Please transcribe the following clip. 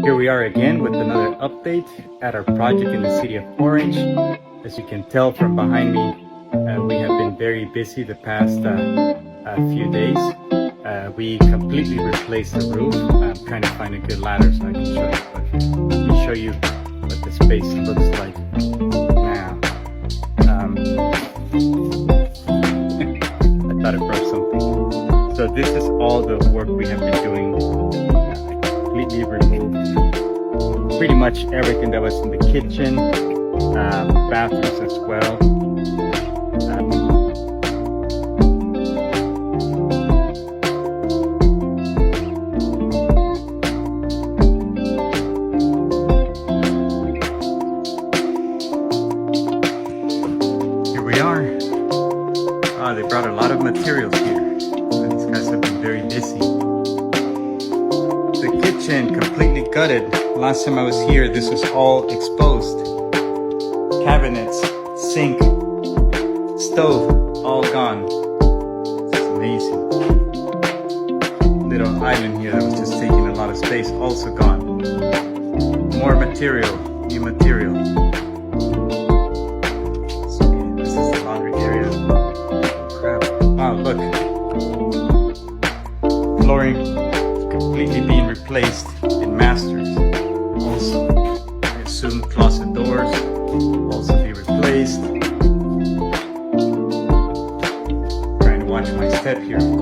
Here we are again with another update at our project in the city of Orange. As you can tell from behind me, we have been very busy the past few days. We completely replaced the roof. I'm trying to find a good ladder so I can show you. But let me show you what the space looks like now. I thought it broke something. So this is all the work we have been doing. I completely removed pretty much everything that was in the kitchen, bathrooms as well. Here we are. They brought a lot of materials here. These guys have been very busy. The kitchen completely gutted. Last time I was here, this was all exposed. Cabinets, sink, stove, all gone. It's amazing. Little island here that was just taking a lot of space, also gone. More material, new material. So, this is the laundry area. Crap. Wow, look. Flooring completely being replaced in masters. Also, I assume closet doors also be replaced. Trying to watch my step here, of